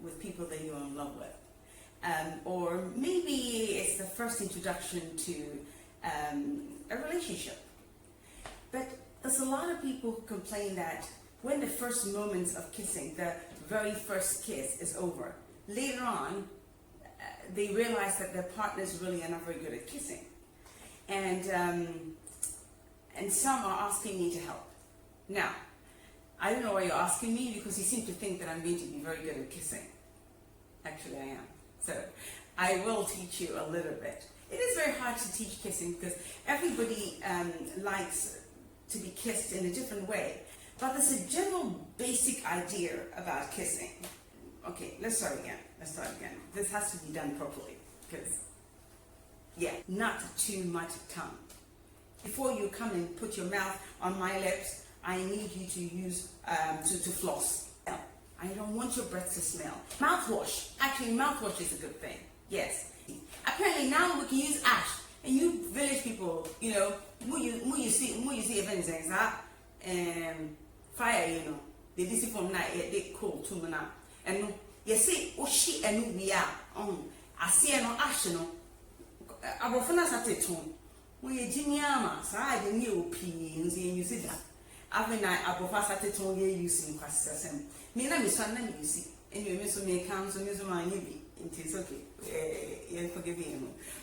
with people that you're in love with. Or maybe it's the first introduction to a relationship. But there's a lot of people who complain that when the first moments of kissing, the very first kiss is over, later on, they realize that their partners really are not very good at kissing. And some are asking me to help. Now, I don't know why you're asking me, because you seem to think that I'm going to be very good at kissing. Actually, I am. So I will teach you a little bit. It is very hard to teach kissing because everybody likes to be kissed in a different way. But there's a general basic idea about kissing. Okay, let's start again. This has to be done properly because, yeah, not too much tongue. Before you come and put your mouth on my lips, I need you to use, to floss. I don't want your breath to smell. Mouthwash. Actually, mouthwash is a good thing. Yes. Apparently now we can use ash. And you village people, you know, you see events like that, fire, you know, they see from night, they cool too much. And you see, oh shit, and we are I see no ash, no. Abofana sate tone. When you Jimiama, so I didn't know opinions, and you see that. Every night, Abofana sate tone, you using questions. Me na mi son na mi see, and you miss me comes and use my nibby. It is okay. You forgive me.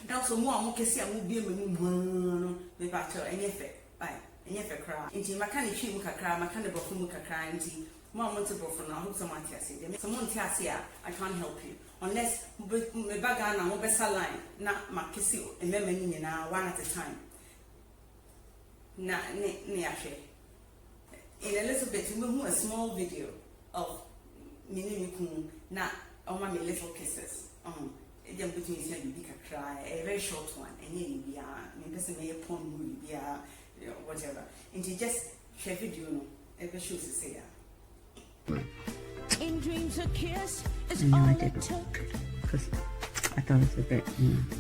Now, so more Mokesi and will be a moon, the battle, and effect. Bye, and effect cry. Into my kind of cheap cry, my kind of buffoon cry, and more multiple from now. Someone tells you, someone tells you, I can't help you. Unless my bagana or best line, not my kissy, and memory now, one at a time. Na neashe. In a little bit, we move a small video of Minimikun, not on my little kisses. Then between me you cry, a very short one, and you be a person may upon movie, whatever. And you just share video, ever shoes to say. In dreams, a kiss is all it took. Because I thought it was a bit.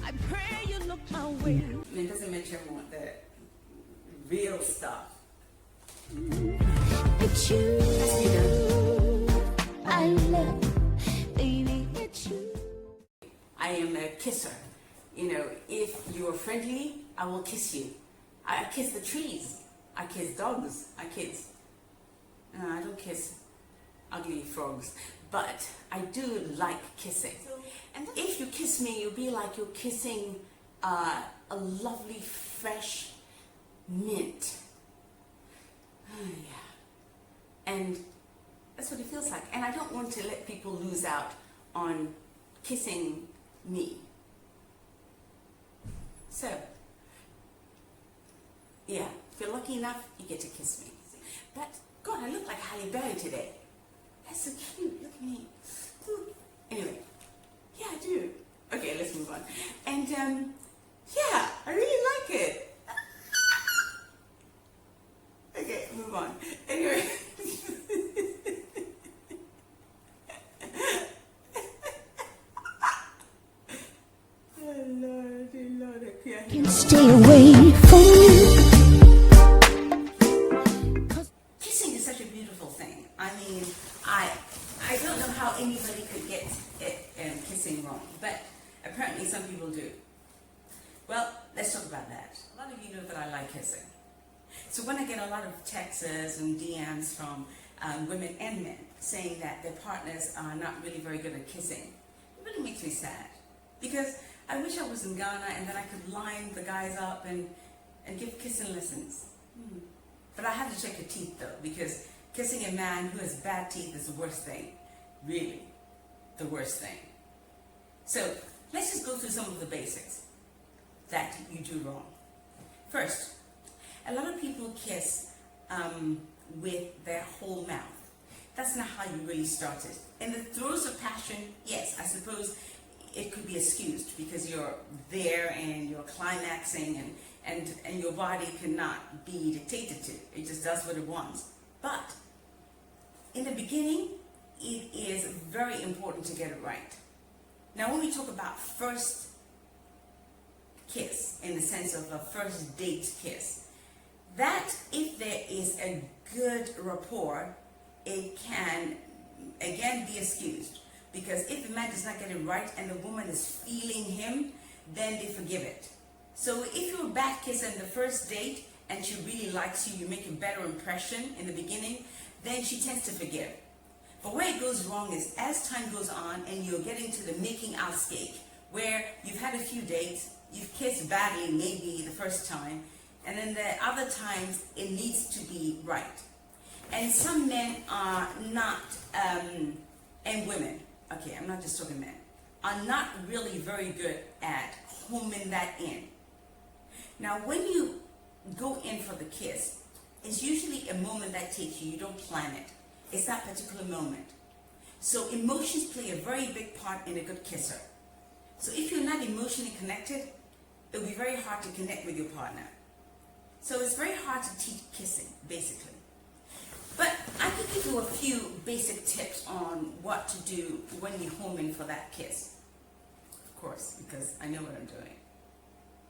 I pray you look my way. It doesn't make you want the real stuff. It's you. I love, baby, it's you. I am a kisser. You know, if you're friendly, I will kiss you. I kiss the trees. I kiss dogs. I don't kiss ugly frogs, but I do like kissing. And if you kiss me, you'll be like you're kissing a lovely fresh mint. Oh, yeah. And that's what it feels like. And I don't want to let people lose out on kissing me. So, yeah, if you're lucky enough, you get to kiss me. But, God, I look like Halle Berry today. That's so cute. Look at me. Anyway, yeah, I do. Okay, let's move on. And, yeah, I really like it. Okay, move on. Anyway. Can stay away from you. Kissing is such a beautiful thing. I mean, I don't know how anybody could get kissing wrong, but apparently some people do. Well, let's talk about that. A lot of you know that I like kissing. So when I get a lot of texts and DMs from women and men saying that their partners are not really very good at kissing, it really makes me sad. Because I wish I was in Ghana and then I could line the guys up and give kissing lessons. But I have to check your teeth though, because kissing a man who has bad teeth is the worst thing. Really, the worst thing. So let's just go through some of the basics that you do wrong. First, a lot of people kiss with their whole mouth. That's not how you really started. In the throes of passion, yes, I suppose it could be excused because you're there and you're climaxing and your body cannot be dictated to. It just does what it wants. But in the beginning, it is very important to get it right. Now, when we talk about first kiss, in the sense of a first date kiss, that if there is a good rapport, it can again, be excused. Because if the man does not get it right and the woman is feeling him, then they forgive it. So if you're a bad kisser in the first date and she really likes you, you make a better impression in the beginning, then she tends to forgive. But where it goes wrong is as time goes on and you're getting to the making out stage, where you've had a few dates, you've kissed badly maybe the first time, and then the other times it needs to be right. And some men are not, and women, okay, I'm not just talking men, are not really very good at homing that in. Now, when you go in for the kiss, it's usually a moment that takes you. You don't plan it. It's that particular moment. So emotions play a very big part in a good kisser. So if you're not emotionally connected, it'll be very hard to connect with your partner. So it's very hard to teach kissing, basically. But I can give you a few basic tips on what to do when you home in for that kiss. Of course, because I know what I'm doing.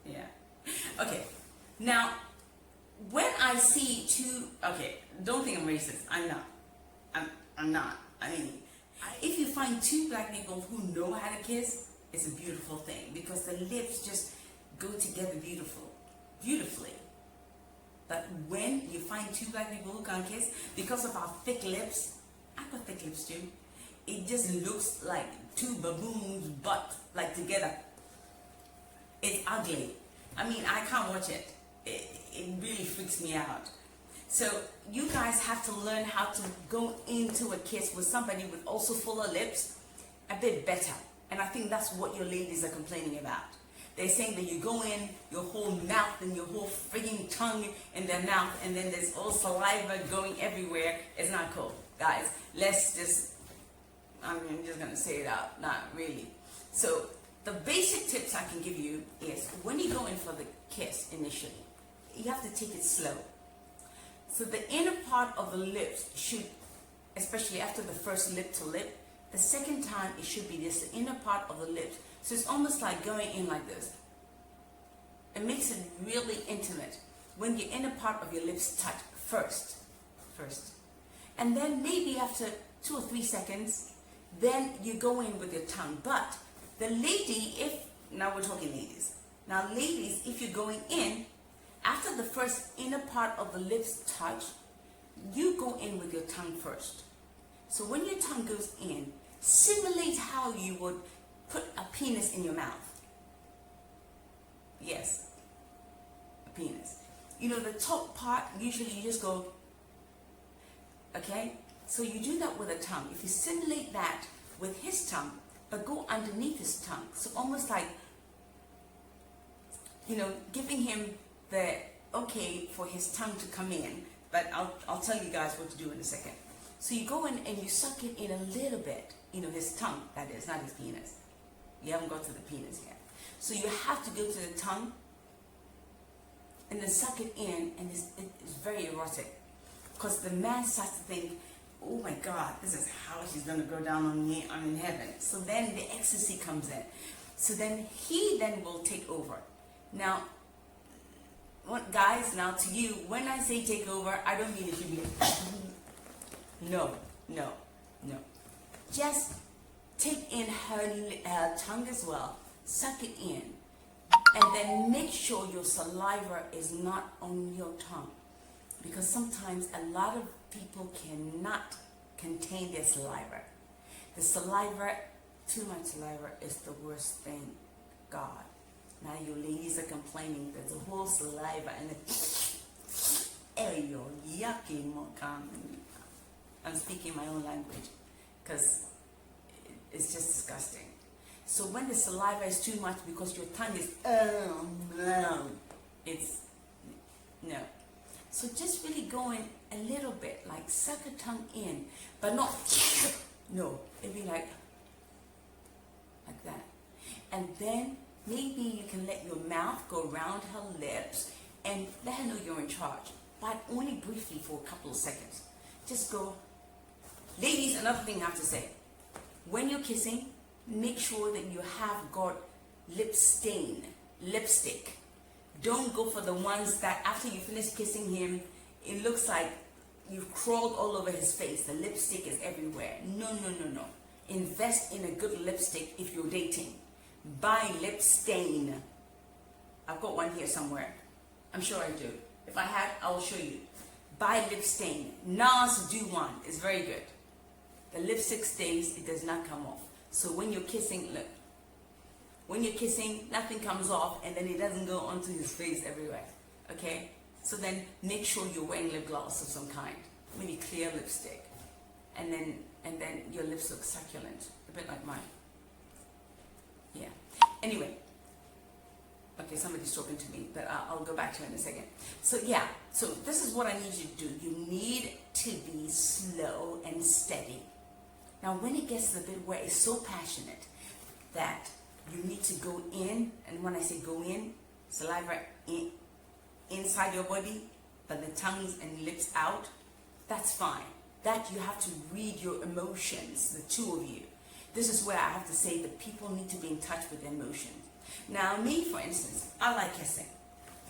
Yeah. Okay. Now, when I see two, okay, don't think I'm racist. I'm not. I'm not. I mean, if you find two black people who know how to kiss, it's a beautiful thing because the lips just go together beautifully. But when you find two black people who can't kiss, because of our thick lips, I've got thick lips too, it just looks like two baboons' butt like together. It's ugly. I mean, I can't watch it. It really freaks me out. So you guys have to learn how to go into a kiss with somebody with also fuller lips a bit better. And I think that's what your ladies are complaining about. They're saying that you go in, your whole mouth and your whole frigging tongue in their mouth, and then there's all saliva going everywhere. It's not cool. Guys, let's just, I'm just going to say it out. Not really. So the basic tips I can give you is when you go in for the kiss initially, you have to take it slow. So the inner part of the lips should, especially after the first lip to lip, the second time it should be this, the inner part of the lips. So it's almost like going in like this. It makes it really intimate when the inner part of your lips touch first. And then maybe after 2 or 3 seconds, then you go in with your tongue. But the lady, now we're talking ladies. Now ladies, if you're going in, after the first inner part of the lips touch, you go in with your tongue first. So when your tongue goes in, simulate how you would put a penis in your mouth. Yes, a penis. You know, the top part, usually you just go, okay? So you do that with a tongue. If you simulate that with his tongue, but go underneath his tongue. So almost like, you know, giving him the okay for his tongue to come in, but I'll tell you guys what to do in a second. So you go in and you suck it in a little bit, you know, his tongue, that is, not his penis. You haven't got to the penis yet. So you have to go to the tongue and then suck it in, and it's very erotic. Because the man starts to think, oh my God, this is how she's going to go down on me, I'm in heaven. So then the ecstasy comes in. So then he then will take over. Now, guys, now to you, when I say take over, I don't mean it should be no. Just take in her tongue as well, suck it in, and then make sure your saliva is not on your tongue, because sometimes a lot of people cannot contain their saliva. The saliva, too much saliva, is the worst thing. God. Now your ladies are complaining that the whole saliva and the yucky. I'm speaking my own language because it's just disgusting. So when the saliva is too much because your tongue is it's no. So just really go in a little bit, like suck a tongue in, but not no. It'd be like that, and then maybe you can let your mouth go around her lips and let her know you're in charge, but only briefly for a couple of seconds. Just go. Ladies, another thing I have to say. When you're kissing, make sure that you have got lipstick. Don't go for the ones that after you finish kissing him, it looks like you've crawled all over his face. The lipstick is everywhere. No. Invest in a good lipstick if you're dating. Buy lip stain. I've got one here somewhere. I'm sure I do. If I had, I will show you. Buy lip stain. NARS do one. It's very good. The lipstick stays, it does not come off. So when you're kissing, look. When you're kissing, nothing comes off and then it doesn't go onto his face everywhere. Okay? So then make sure you're wearing lip gloss of some kind. Maybe clear lipstick. And then your lips look succulent. A bit like mine. Yeah. Anyway. Okay, somebody's talking to me, but I'll go back to it in a second. So yeah, so this is what I need you to do. You need to be slow and steady. Now when it gets to the bit where it's so passionate that you need to go in, and when I say go in, saliva inside your body, but the tongues and lips out, that's fine. That you have to read your emotions, the two of you. This is where I have to say that people need to be in touch with their emotions. Now me, for instance, I like kissing,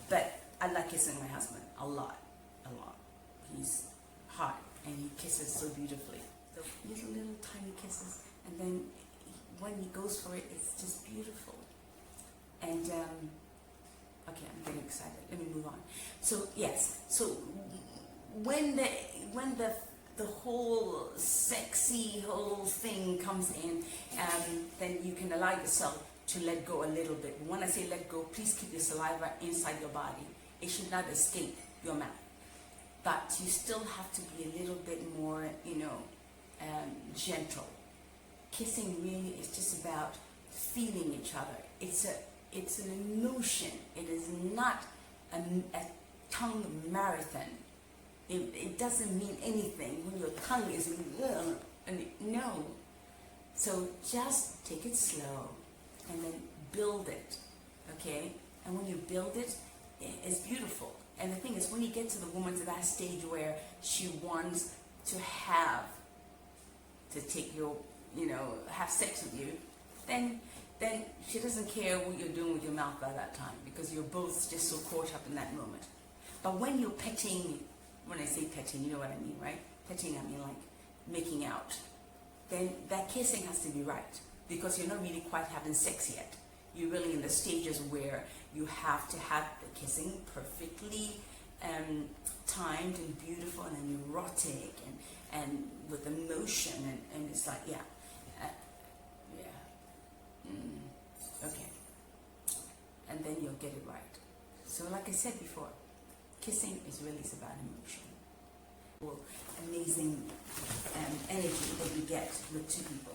but I like kissing my husband a lot. He's hot and he kisses so beautifully. So little tiny kisses, and then when he goes for it, it's just beautiful. And okay, I'm getting excited. Let me move on. So yes, so when the whole sexy whole thing comes in, then you can allow yourself to let go a little bit. When I say let go, please keep your saliva inside your body. It should not escape your mouth. But you still have to be a little bit more, gentle. Kissing really is just about feeling each other. It's an emotion. It is not a tongue marathon. It doesn't mean anything when your tongue is no. So just take it slow and then build it, okay? And when you build it, it's beautiful. And the thing is, when you get to the woman to that stage where she wants to take your, have sex with you, then she doesn't care what you're doing with your mouth by that time, because you're both just so caught up in that moment. But when you're petting, when I say petting, you know what I mean, right? Petting, I mean like making out. Then that kissing has to be right, because you're not really quite having sex yet. You're really in the stages where you have to have the kissing perfectly timed and beautiful and erotic and with emotion, and it's like, okay. And then you'll get it right. So like I said before, kissing is really about emotion. Well, amazing energy that you get with two people.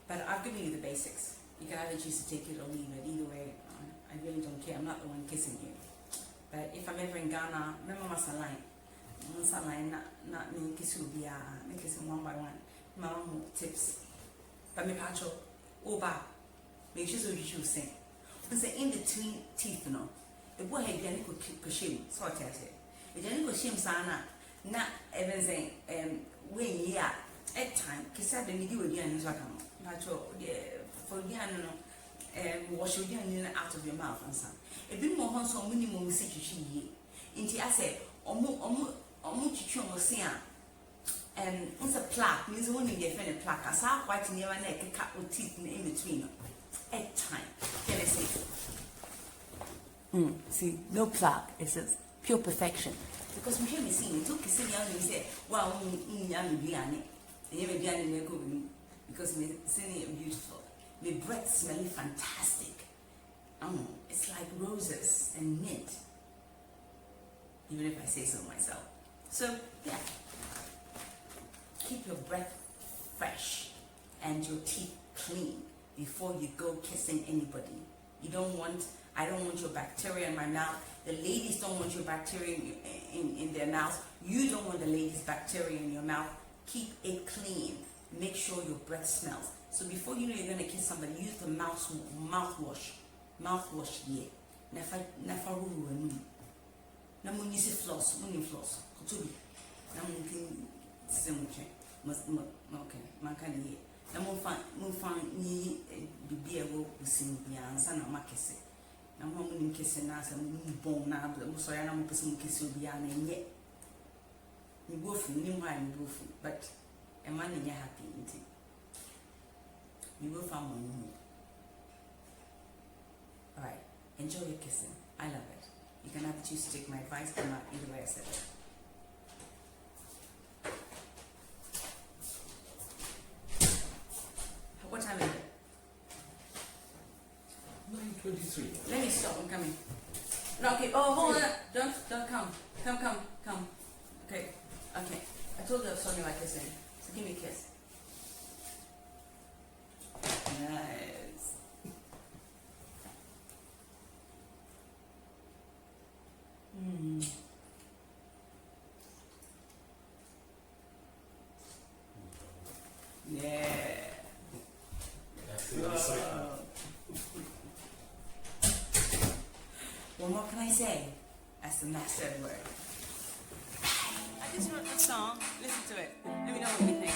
But I've given you the basics. You can either choose to take it or leave it. Either way, I really don't care. I'm not the one kissing you. But if I'm ever in Ghana, remember my saline. Not me kissing me kissing one by one. My own tips. But me pacho, oba, make sure you should sing. Because in between teeth, the boy had been able to shame, so I tell you. If you go shame sana, not even saying, when you are at time, kiss out the middle again, so I come. For wash your hand out of your mouth and son. A bit more on some minimum situation ye. Inti I say, chichon or sian. And once a plaque means only the offended plaque. As I white in your neck, a cut with teeth in between. At time. Can I say? See, no plaque. It says pure perfection. Because we hear me sing, it took a silly and say, well, young Biani. And you may go because me singing it beautiful. My breath smelling fantastic. It's like roses and mint. Even if I say so myself. So yeah. Keep your breath fresh and your teeth clean before you go kissing anybody. I don't want your bacteria in my mouth. The ladies don't want your bacteria in their mouth. You don't want the ladies' bacteria in your mouth. Keep it clean. Make sure your breath smells. So before you know you're going to kiss somebody, use the mouthwash. Mouthwash, yeah. Nafaru anu. Namun use floss. Floss. Kutubi. Namun kin semuche. Okay. Mankani ye. Namun fan ni bibiye wo usim biyansa na makese. Namun mun kese na sa mun bon na so ya na mun pese mun kese obiya na nye. me both me why me both, but a man in your happy eating. You will find one. Alright, enjoy your kissing. I love it. You can either choose to take my advice or not, either way I said it. What time is it? 9:23. Let me stop, I'm coming. No, okay, oh, hold on. Don't come. Come. Okay. I told you I was talking about kissing. So give me a kiss. Nice. Yeah. That's the other side. What more can I say? That's the next third word. I just wrote the song. Listen to it. Let me know what you think.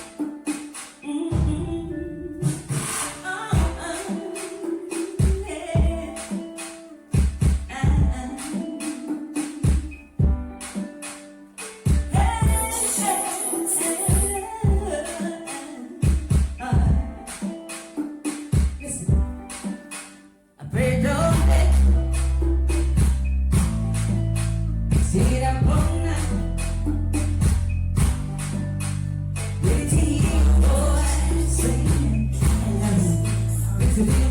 To be